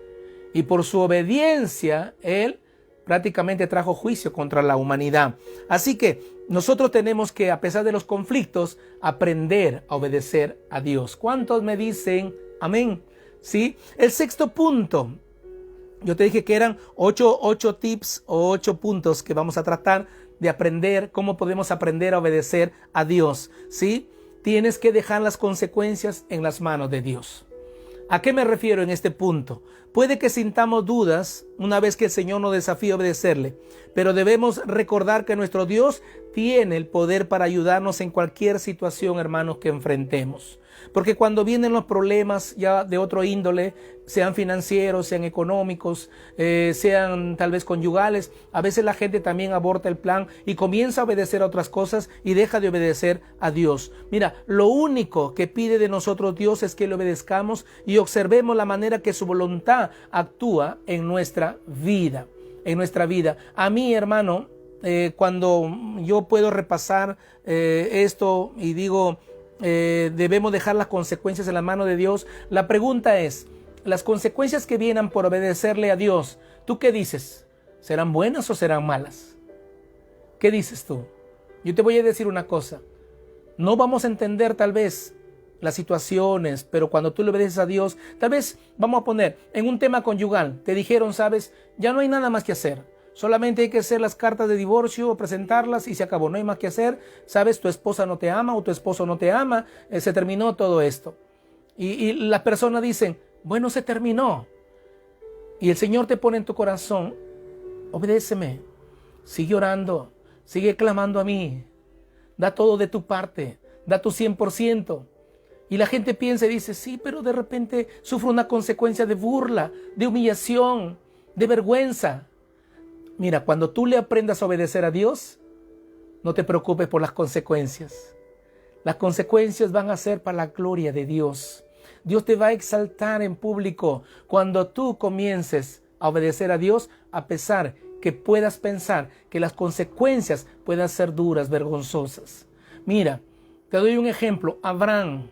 [SPEAKER 1] Y por su obediencia, él prácticamente trajo juicio contra la humanidad. Así que nosotros tenemos que, a pesar de los conflictos, aprender a obedecer a Dios. ¿Cuántos me dicen amén? ¿Sí? El sexto punto. Yo te dije que eran 8 tips o 8 puntos que vamos a tratar de aprender, cómo podemos aprender a obedecer a Dios. ¿Sí? Tienes que dejar las consecuencias en las manos de Dios. ¿A qué me refiero en este punto? Puede que sintamos dudas una vez que el Señor nos desafía a obedecerle, pero debemos recordar que nuestro Dios tiene el poder para ayudarnos en cualquier situación, hermanos, que enfrentemos. Porque cuando vienen los problemas ya de otro índole, sean financieros, sean económicos, sean tal vez conyugales, a veces la gente también aborta el plan y comienza a obedecer a otras cosas y deja de obedecer a Dios. Mira, lo único que pide de nosotros Dios es que le obedezcamos y observemos la manera que su voluntad actúa en nuestra vida. A mí, hermano, cuando yo puedo repasar esto y digo, debemos dejar las consecuencias en la mano de Dios, la pregunta es, las consecuencias que vienen por obedecerle a Dios, ¿tú qué dices? ¿Serán buenas o serán malas? ¿Qué dices tú? Yo te voy a decir una cosa, no vamos a entender tal vez las situaciones, pero cuando tú le obedeces a Dios, tal vez vamos a poner en un tema conyugal, te dijeron, sabes, ya no hay nada más que hacer, solamente hay que hacer las cartas de divorcio, presentarlas y se acabó, no hay más que hacer, sabes, tu esposa no te ama o tu esposo no te ama, se terminó todo esto. Y las personas dicen, bueno, se terminó. Y el Señor te pone en tu corazón, obedéceme, sigue orando, sigue clamando a mí, da todo de tu parte, da tu 100%. Y la gente piensa y dice, sí, pero de repente sufre una consecuencia de burla, de humillación, de vergüenza. Mira, cuando tú le aprendas a obedecer a Dios, no te preocupes por las consecuencias. Las consecuencias van a ser para la gloria de Dios. Dios te va a exaltar en público cuando tú comiences a obedecer a Dios, a pesar que puedas pensar que las consecuencias puedan ser duras, vergonzosas. Mira, te doy un ejemplo. Abraham,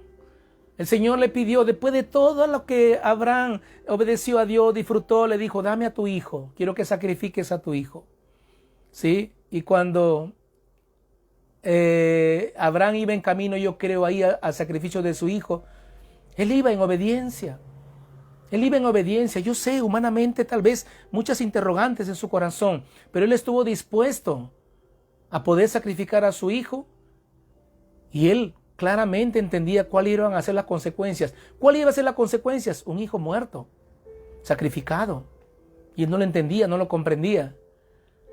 [SPEAKER 1] el Señor le pidió, después de todo lo que Abraham obedeció a Dios, disfrutó, le dijo, dame a tu hijo, quiero que sacrifiques a tu hijo. ¿Sí? Y cuando Abraham iba en camino, yo creo, ahí al sacrificio de su hijo, él iba en obediencia. Yo sé, humanamente tal vez muchas interrogantes en su corazón, pero él estuvo dispuesto a poder sacrificar a su hijo y él claramente entendía cuáles iban a ser las consecuencias. ¿Cuál iba a ser las consecuencias? Un hijo muerto, sacrificado. Y él no lo entendía, no lo comprendía.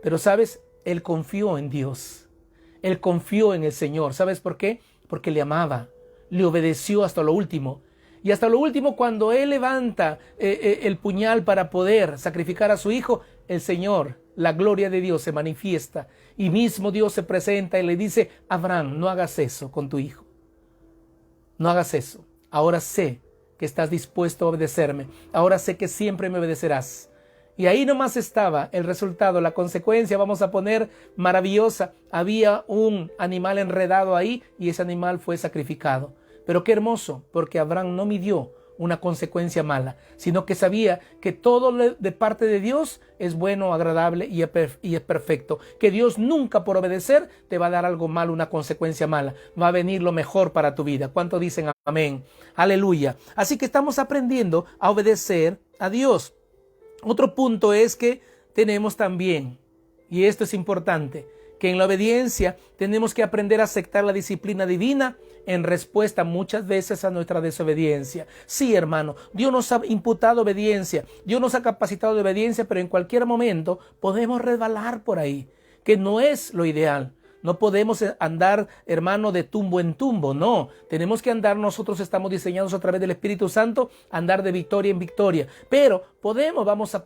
[SPEAKER 1] Pero sabes, él confió en Dios. Él confió en el Señor. ¿Sabes por qué? Porque le amaba, le obedeció hasta lo último. Y hasta lo último, cuando él levanta el puñal para poder sacrificar a su hijo, el Señor, la gloria de Dios se manifiesta. Y mismo Dios se presenta y le dice, Abraham, no hagas eso con tu hijo. No hagas eso. Ahora sé que estás dispuesto a obedecerme. Ahora sé que siempre me obedecerás. Y ahí nomás estaba el resultado, la consecuencia, vamos a poner maravillosa. Había un animal enredado ahí y ese animal fue sacrificado. Pero qué hermoso, porque Abraham no midió una consecuencia mala, sino que sabía que todo de parte de Dios es bueno, agradable y es perfecto. Que Dios nunca por obedecer te va a dar algo malo, una consecuencia mala. Va a venir lo mejor para tu vida. ¿Cuánto dicen amén? Aleluya. Así que estamos aprendiendo a obedecer a Dios. Otro punto es que tenemos también, y esto es importante, que en la obediencia tenemos que aprender a aceptar la disciplina divina en respuesta muchas veces a nuestra desobediencia. Sí, hermano, Dios nos ha imputado obediencia, Dios nos ha capacitado de obediencia, pero en cualquier momento podemos resbalar por ahí, que no es lo ideal. No podemos andar, hermano, de tumbo en tumbo, no. Tenemos que andar, nosotros estamos diseñados a través del Espíritu Santo, andar de victoria en victoria. Pero vamos a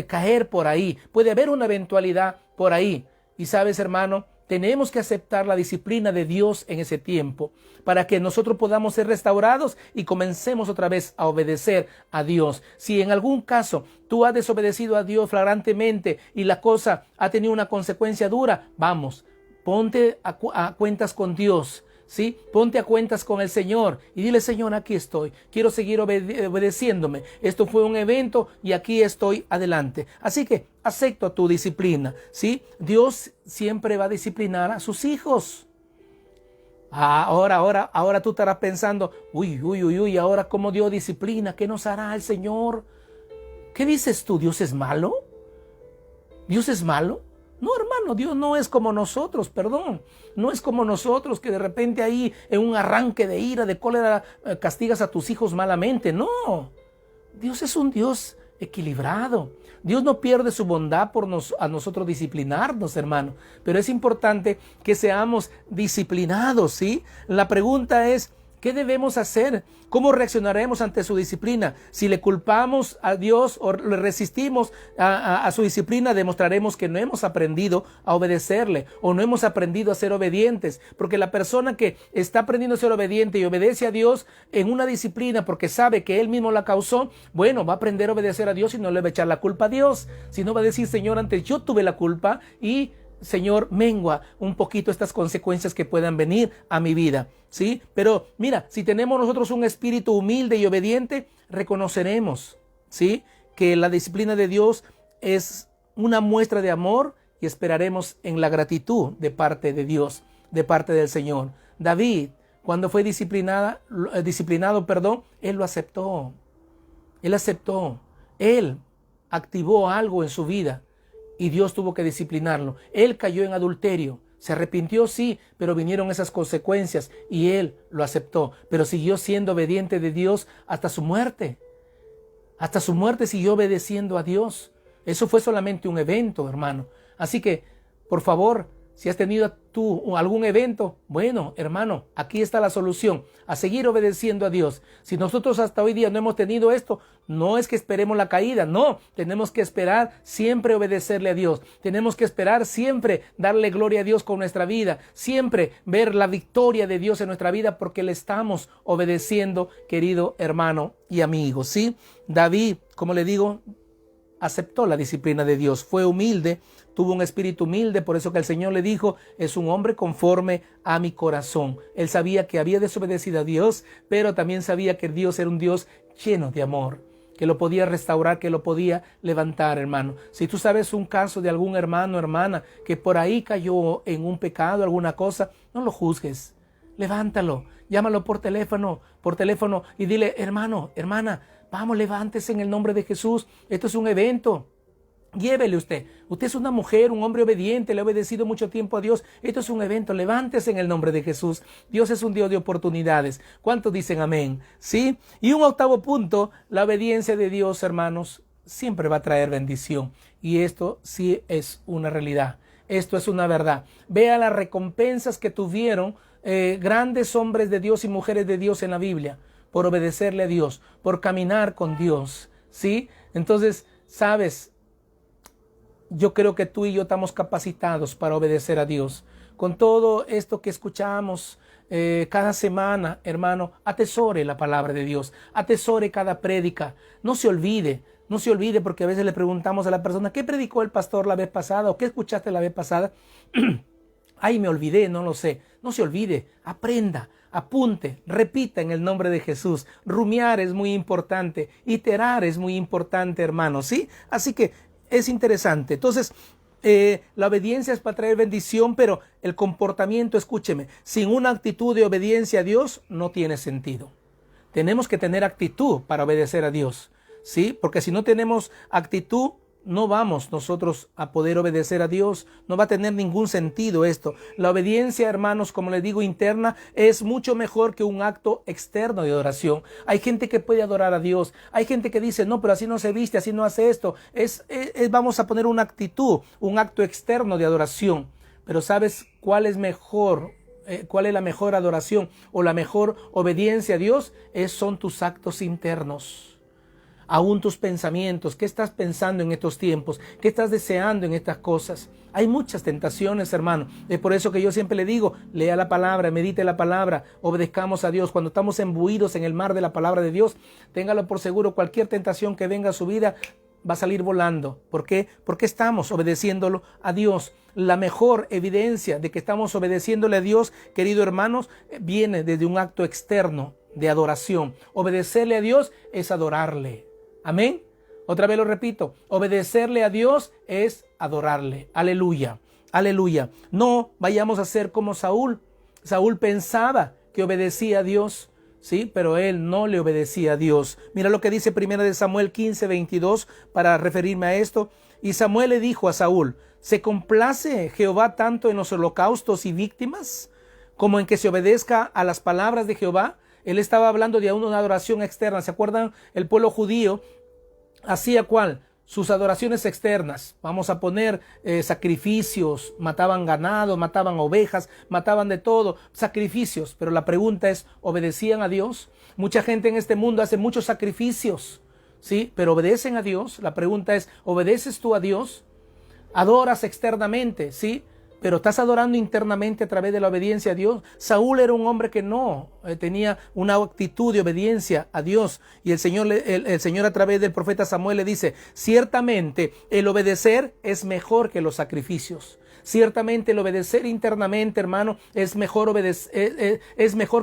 [SPEAKER 1] caer por ahí. Puede haber una eventualidad por ahí. Y sabes, hermano, tenemos que aceptar la disciplina de Dios en ese tiempo para que nosotros podamos ser restaurados y comencemos otra vez a obedecer a Dios. Si en algún caso tú has desobedecido a Dios flagrantemente y la cosa ha tenido una consecuencia dura, vamos, ponte a cuentas con Dios. ¿Sí? Ponte a cuentas con el Señor y dile, Señor, aquí estoy, quiero seguir obedeciéndome, esto fue un evento y aquí estoy adelante, así que acepto tu disciplina, ¿sí? Dios siempre va a disciplinar a sus hijos. Ahora tú estarás pensando, ahora cómo Dios disciplina, ¿qué nos hará el Señor? ¿Qué dices tú? ¿Dios es malo? ¿Dios es malo? No, hermano, Dios no es como nosotros, no es como nosotros que de repente ahí en un arranque de ira, de cólera, castigas a tus hijos malamente. No, Dios es un Dios equilibrado. Dios no pierde su bondad por a nosotros disciplinarnos, hermano, pero es importante que seamos disciplinados, ¿sí? La pregunta es, ¿Qué debemos hacer? ¿Cómo reaccionaremos ante su disciplina? Si le culpamos a Dios o le resistimos a su disciplina, demostraremos que no hemos aprendido a obedecerle o no hemos aprendido a ser obedientes. Porque la persona que está aprendiendo a ser obediente y obedece a Dios en una disciplina porque sabe que él mismo la causó, bueno, va a aprender a obedecer a Dios y no le va a echar la culpa a Dios, sino va a decir: Señor, antes yo tuve la culpa y Señor, mengua un poquito estas consecuencias que puedan venir a mi vida, ¿sí? Pero mira, si tenemos nosotros un espíritu humilde y obediente, reconoceremos, ¿sí?, que la disciplina de Dios es una muestra de amor y esperaremos en la gratitud de parte de Dios, de parte del Señor. David, cuando fue disciplinado, él lo aceptó. Él aceptó. Él activó algo en su vida y Dios tuvo que disciplinarlo. Él cayó en adulterio. Se arrepintió, sí, pero vinieron esas consecuencias y él lo aceptó. Pero siguió siendo obediente de Dios hasta su muerte. Hasta su muerte siguió obedeciendo a Dios. Eso fue solamente un evento, hermano. Así que, por favor, si has tenido tú algún evento, bueno, hermano, aquí está la solución, a seguir obedeciendo a Dios. Si nosotros hasta hoy día no hemos tenido esto, no es que esperemos la caída, no, tenemos que esperar siempre obedecerle a Dios. Tenemos que esperar siempre darle gloria a Dios con nuestra vida, siempre ver la victoria de Dios en nuestra vida porque le estamos obedeciendo, querido hermano y amigo, ¿sí? David, como le digo, aceptó la disciplina de Dios, fue humilde, tuvo un espíritu humilde, por eso que el Señor le dijo: es un hombre conforme a mi corazón. Él sabía que había desobedecido a Dios, pero también sabía que Dios era un Dios lleno de amor, que lo podía restaurar, que lo podía levantar, hermano. Si tú sabes un caso de algún hermano o hermana que por ahí cayó en un pecado, alguna cosa, no lo juzgues, levántalo, llámalo por teléfono y dile: hermano, hermana, vamos, levántese en el nombre de Jesús. Esto es un evento. Llévele usted. Usted es una mujer, un hombre obediente, le ha obedecido mucho tiempo a Dios. Esto es un evento. Levántese en el nombre de Jesús. Dios es un Dios de oportunidades. ¿Cuántos dicen amén? ¿Sí? Y un octavo punto, la obediencia de Dios, hermanos, siempre va a traer bendición. Y esto sí es una realidad. Esto es una verdad. Vea las recompensas que tuvieron grandes hombres de Dios y mujeres de Dios en la Biblia, por obedecerle a Dios, por caminar con Dios, ¿sí? Entonces, ¿sabes? Yo creo que tú y yo estamos capacitados para obedecer a Dios. Con todo esto que escuchamos cada semana, hermano, atesore la palabra de Dios, atesore cada prédica. No se olvide, porque a veces le preguntamos a la persona: ¿qué predicó el pastor la vez pasada? ¿O qué escuchaste la vez pasada? Ay, me olvidé, no lo sé. No se olvide, aprenda, apunte, repita en el nombre de Jesús. Rumiar es muy importante, iterar es muy importante, hermano, ¿sí? Así que es interesante. Entonces, la obediencia es para traer bendición, pero el comportamiento, escúcheme, sin una actitud de obediencia a Dios no tiene sentido. Tenemos que tener actitud para obedecer a Dios, ¿sí? Porque si no tenemos actitud, no vamos nosotros a poder obedecer a Dios. No va a tener ningún sentido esto. La obediencia, hermanos, como les digo, interna, es mucho mejor que un acto externo de adoración. Hay gente que puede adorar a Dios. Hay gente que dice: no, pero así no se viste, así no hace esto. Vamos a poner una actitud, un acto externo de adoración. Pero ¿sabes cuál es mejor? ¿Cuál es la mejor adoración o la mejor obediencia a Dios? Son tus actos internos. Aún tus pensamientos, ¿qué estás pensando en estos tiempos? ¿Qué estás deseando en estas cosas? Hay muchas tentaciones, hermano. Es por eso que yo siempre le digo: lea la palabra, medite la palabra, obedezcamos a Dios. Cuando estamos embuidos en el mar de la palabra de Dios, téngalo por seguro, cualquier tentación que venga a su vida va a salir volando. ¿Por qué? Porque estamos obedeciéndolo a Dios. La mejor evidencia de que estamos obedeciéndole a Dios, queridos hermanos, viene desde un acto externo de adoración. Obedecerle a Dios es adorarle. Amén. Otra vez lo repito, obedecerle a Dios es adorarle. Aleluya, aleluya. No vayamos a ser como Saúl. Saúl pensaba que obedecía a Dios, sí, pero él no le obedecía a Dios. Mira lo que dice 1 Samuel 15:22 para referirme a esto. Y Samuel le dijo a Saúl: ¿se complace Jehová tanto en los holocaustos y víctimas como en que se obedezca a las palabras de Jehová? Él estaba hablando de una adoración externa. ¿Se acuerdan? El pueblo judío hacía ¿cuál? sus adoraciones externas. Vamos a poner sacrificios, mataban ganado, mataban ovejas, mataban de todo, sacrificios. Pero la pregunta es, ¿obedecían a Dios? Mucha gente en este mundo hace muchos sacrificios, ¿sí? Pero ¿obedecen a Dios? La pregunta es, ¿obedeces tú a Dios? Adoras externamente, ¿sí? Pero estás adorando internamente a través de la obediencia a Dios. Saúl era un hombre que no tenía una actitud de obediencia a Dios. Y el Señor a través del profeta Samuel le dice, ciertamente el obedecer es mejor que los sacrificios. Ciertamente el obedecer internamente, hermano, es mejor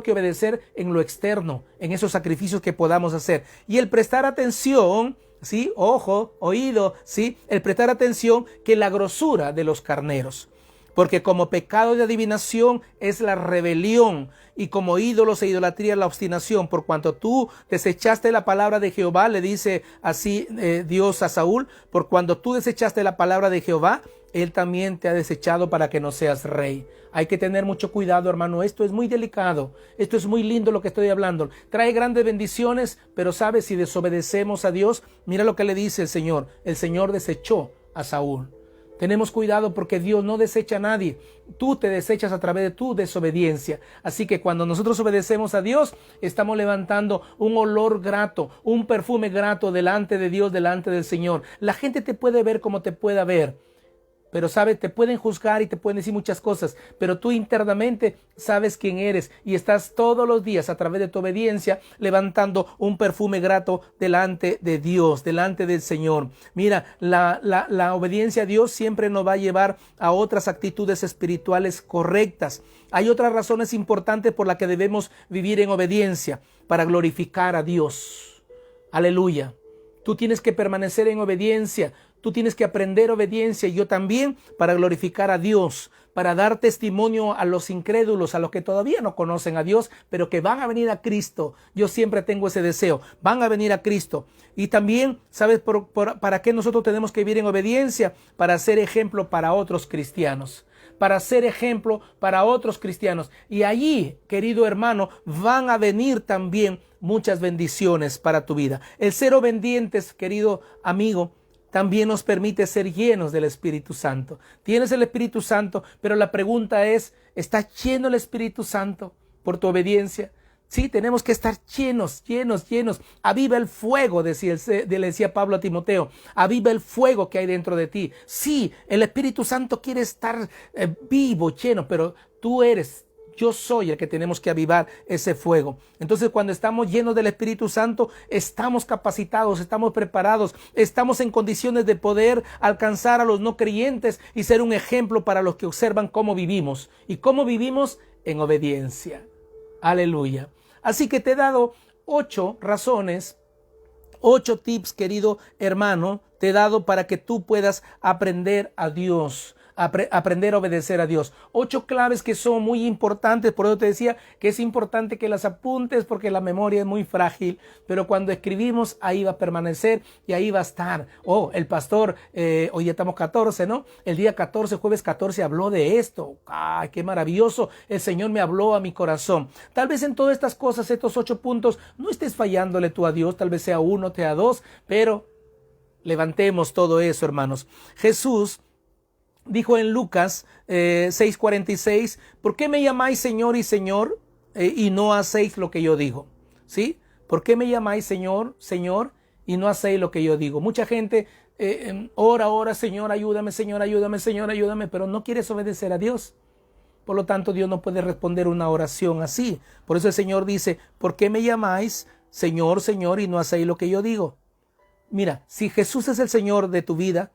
[SPEAKER 1] que obedecer en lo externo, en esos sacrificios que podamos hacer. Y el prestar atención, ¿sí? Ojo, oído, ¿sí? El prestar atención que la grosura de los carneros. Porque como pecado de adivinación es la rebelión, y como ídolos e idolatría la obstinación. Por cuanto tú desechaste la palabra de Jehová, le dice así Dios a Saúl, por cuando tú desechaste la palabra de Jehová, Él también te ha desechado para que no seas rey. Hay que tener mucho cuidado, hermano. Esto es muy delicado. Esto es muy lindo lo que estoy hablando. Trae grandes bendiciones, pero sabes, si desobedecemos a Dios, mira lo que le dice el Señor. El Señor desechó a Saúl. Tenemos cuidado porque Dios no desecha a nadie. Tú te desechas a través de tu desobediencia. Así que cuando nosotros obedecemos a Dios, estamos levantando un olor grato, un perfume grato delante de Dios, delante del Señor. La gente te puede ver como te pueda ver. Pero sabes, te pueden juzgar y te pueden decir muchas cosas, pero tú internamente sabes quién eres y estás todos los días a través de tu obediencia levantando un perfume grato delante de Dios, delante del Señor. Mira, la obediencia a Dios siempre nos va a llevar a otras actitudes espirituales correctas. Hay otras razones importantes por las que debemos vivir en obediencia, para glorificar a Dios. Aleluya. Tú tienes que permanecer en obediencia. Tú tienes que aprender obediencia, y yo también, para glorificar a Dios, para dar testimonio a los incrédulos, a los que todavía no conocen a Dios, pero que van a venir a Cristo. Yo siempre tengo ese deseo, van a venir a Cristo. Y también, ¿sabes para qué nosotros tenemos que vivir en obediencia? Para ser ejemplo para otros cristianos. Para ser ejemplo para otros cristianos. Y allí, querido hermano, van a venir también muchas bendiciones para tu vida. El ser obedientes, querido amigo, también nos permite ser llenos del Espíritu Santo. Tienes el Espíritu Santo, pero la pregunta es, ¿estás lleno el Espíritu Santo por tu obediencia? Sí, tenemos que estar llenos. Aviva el fuego, le decía Pablo a Timoteo. Aviva el fuego que hay dentro de ti. Sí, el Espíritu Santo quiere estar vivo, lleno, pero yo soy el que tenemos que avivar ese fuego. Entonces, cuando estamos llenos del Espíritu Santo, estamos capacitados, estamos preparados, estamos en condiciones de poder alcanzar a los no creyentes y ser un ejemplo para los que observan cómo vivimos. ¿Y cómo vivimos? En obediencia. Aleluya. Así que te he dado 8 razones, 8 tips, querido hermano, te he dado para que tú puedas aprender a Dios. Aprender a obedecer a Dios. 8 claves que son muy importantes. Por eso te decía que es importante que las apuntes, porque la memoria es muy frágil, pero cuando escribimos ahí va a permanecer y ahí va a estar. El pastor, hoy ya estamos 14, ¿no? El día 14, jueves 14, habló de esto. ¡Ay, qué maravilloso! El Señor me habló a mi corazón. Tal vez en todas estas cosas, estos 8 puntos, no estés fallándole tú a Dios, tal vez sea 1, sea 2, pero levantemos todo eso, hermanos. Jesús dijo en Lucas 6:46, ¿por qué me llamáis Señor y Señor y no hacéis lo que yo digo? ¿Sí? ¿Por qué me llamáis Señor, Señor y no hacéis lo que yo digo? Mucha gente ora, Señor, ayúdame, pero no quieres obedecer a Dios. Por lo tanto, Dios no puede responder una oración así. Por eso el Señor dice, ¿por qué me llamáis Señor, Señor y no hacéis lo que yo digo? Mira, si Jesús es el Señor de tu vida,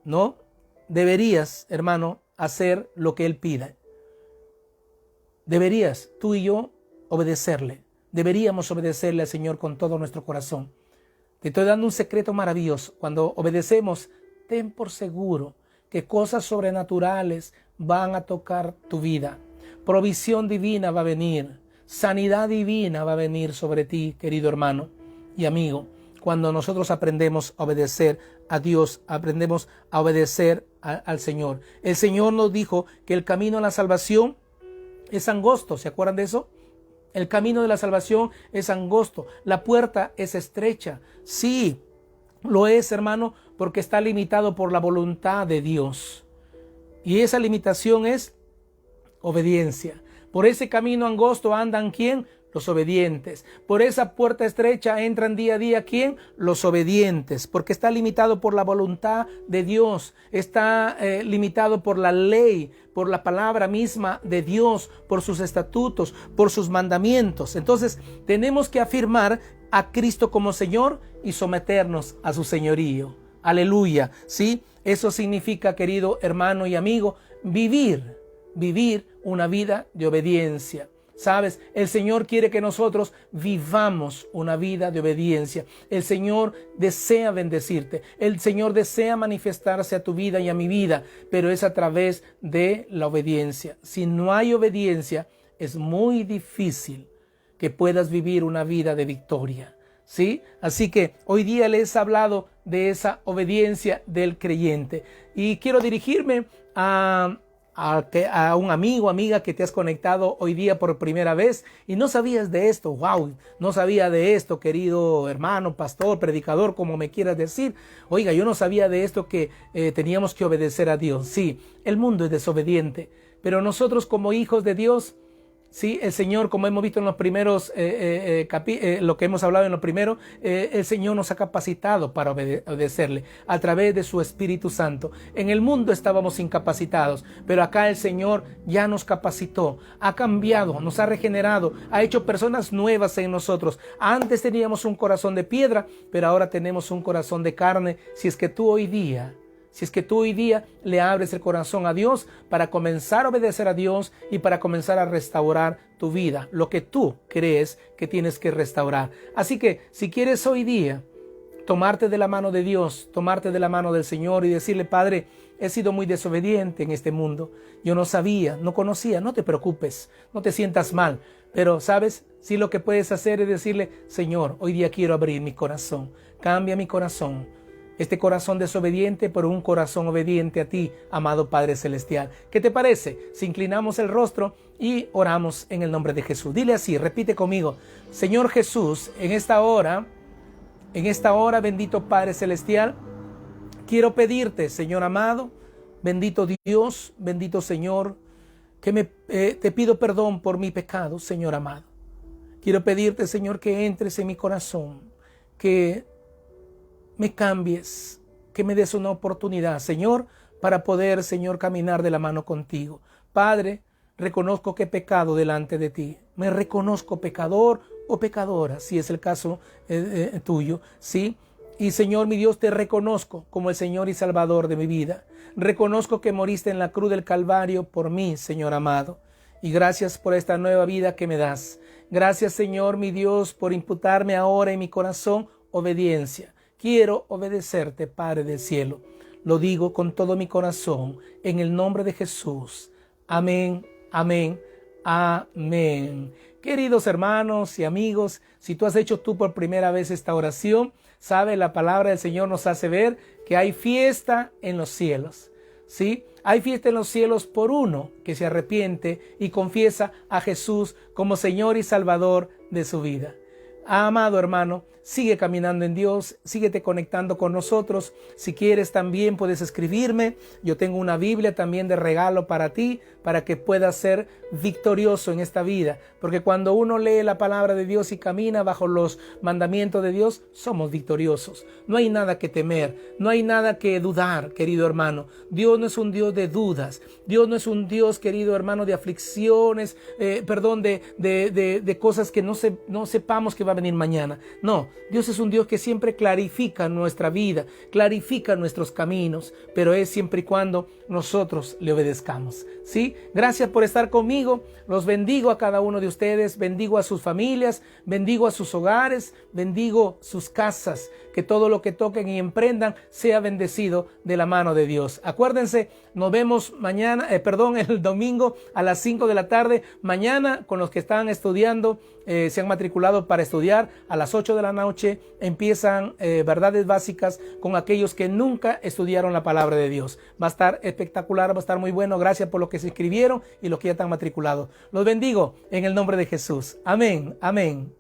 [SPEAKER 1] ¿no? Deberías, hermano, hacer lo que Él pida. Deberías, tú y yo, obedecerle. Deberíamos obedecerle al Señor con todo nuestro corazón. Te estoy dando un secreto maravilloso. Cuando obedecemos, ten por seguro que cosas sobrenaturales van a tocar tu vida. Provisión divina va a venir. Sanidad divina va a venir sobre ti, querido hermano y amigo. Cuando nosotros aprendemos a obedecer a Dios, aprendemos a obedecer al Señor. El Señor nos dijo que el camino a la salvación es angosto. ¿Se acuerdan de eso? El camino de la salvación es angosto. La puerta es estrecha. Sí, Lo es, hermano, porque está limitado por la voluntad de Dios. Y esa limitación es obediencia. Por ese camino angosto andan ¿quién? Los obedientes. Por esa puerta estrecha entran día a día ¿quién? Los obedientes. Porque está limitado por la voluntad de Dios. Está limitado por la ley, por la palabra misma de Dios, por sus estatutos, por sus mandamientos. Entonces tenemos que afirmar a Cristo como Señor y someternos a su señorío. Aleluya. ¿Sí? Eso significa, querido hermano y amigo, vivir una vida de obediencia. ¿Sabes? El Señor quiere que nosotros vivamos una vida de obediencia. El Señor desea bendecirte. El Señor desea manifestarse a tu vida y a mi vida, pero es a través de la obediencia. Si no hay obediencia, es muy difícil que puedas vivir una vida de victoria. ¿Sí? Así que hoy día les he hablado de esa obediencia del creyente. Y quiero dirigirme a un amigo, amiga que te has conectado hoy día por primera vez y no sabías de esto. Wow, no sabía de esto, querido hermano, pastor, predicador, como me quieras decir. Oiga, yo no sabía de esto que teníamos que obedecer a Dios. Sí, el mundo es desobediente, pero nosotros como hijos de Dios, sí, el Señor, como hemos visto en los primeros, lo que hemos hablado en lo primero, el Señor nos ha capacitado para obedecerle a través de su Espíritu Santo. En el mundo estábamos incapacitados, pero acá el Señor ya nos capacitó, ha cambiado, nos ha regenerado, ha hecho personas nuevas en nosotros. Antes teníamos un corazón de piedra, pero ahora tenemos un corazón de carne. Si es que tú hoy día le abres el corazón a Dios para comenzar a obedecer a Dios y para comenzar a restaurar tu vida, lo que tú crees que tienes que restaurar. Así que si quieres hoy día tomarte de la mano de Dios, tomarte de la mano del Señor y decirle: Padre, he sido muy desobediente en este mundo. Yo no sabía, no conocía. No te preocupes, no te sientas mal. Pero, ¿sabes? Sí, lo que puedes hacer es decirle: Señor, hoy día quiero abrir mi corazón. Cambia mi corazón. Este corazón desobediente por un corazón obediente a ti, amado Padre Celestial. ¿Qué te parece si inclinamos el rostro y oramos en el nombre de Jesús? Dile así, repite conmigo: Señor Jesús, en esta hora, bendito Padre Celestial, quiero pedirte, Señor amado, bendito Dios, bendito Señor, que te pido perdón por mi pecado, Señor amado. Quiero pedirte, Señor, que entres en mi corazón, que me cambies, que me des una oportunidad, Señor, para poder, Señor, caminar de la mano contigo. Padre, reconozco que he pecado delante de ti. Me reconozco pecador o pecadora, si es el caso tuyo, ¿sí? Y, Señor, mi Dios, te reconozco como el Señor y Salvador de mi vida. Reconozco que moriste en la cruz del Calvario por mí, Señor amado. Y gracias por esta nueva vida que me das. Gracias, Señor, mi Dios, por imputarme ahora en mi corazón obediencia. Quiero obedecerte, Padre del cielo. Lo digo con todo mi corazón, en el nombre de Jesús. Amén, amén, amén. Queridos hermanos y amigos, si tú has hecho por primera vez esta oración, sabe, la palabra del Señor nos hace ver que hay fiesta en los cielos. ¿Sí? Hay fiesta en los cielos por uno que se arrepiente y confiesa a Jesús como Señor y Salvador de su vida. Amado hermano, sigue caminando en Dios, síguete conectando con nosotros. Si quieres también puedes escribirme. Yo tengo una Biblia también de regalo para ti, para que puedas ser victorioso en esta vida. Porque cuando uno lee la palabra de Dios y camina bajo los mandamientos de Dios, somos victoriosos. No hay nada que temer, no hay nada que dudar, querido hermano. Dios no es un Dios de dudas. Dios no es un Dios, querido hermano, de aflicciones, de cosas que no sepamos que va a venir mañana. No, Dios es un Dios que siempre clarifica nuestra vida, clarifica nuestros caminos, pero es siempre y cuando nosotros le obedezcamos. ¿Sí? Gracias por estar conmigo. Los bendigo a cada uno de ustedes, bendigo a sus familias, bendigo a sus hogares, bendigo sus casas. Que todo lo que toquen y emprendan sea bendecido de la mano de Dios. Acuérdense, nos vemos el domingo a las 5 de la tarde. Mañana, con los que están estudiando, se han matriculado para estudiar, a las 8 de la noche empiezan verdades básicas con aquellos que nunca estudiaron la palabra de Dios. Va a estar espectacular, va a estar muy bueno. Gracias por los que se inscribieron y los que ya están matriculados. Los bendigo en el nombre de Jesús. Amén, amén.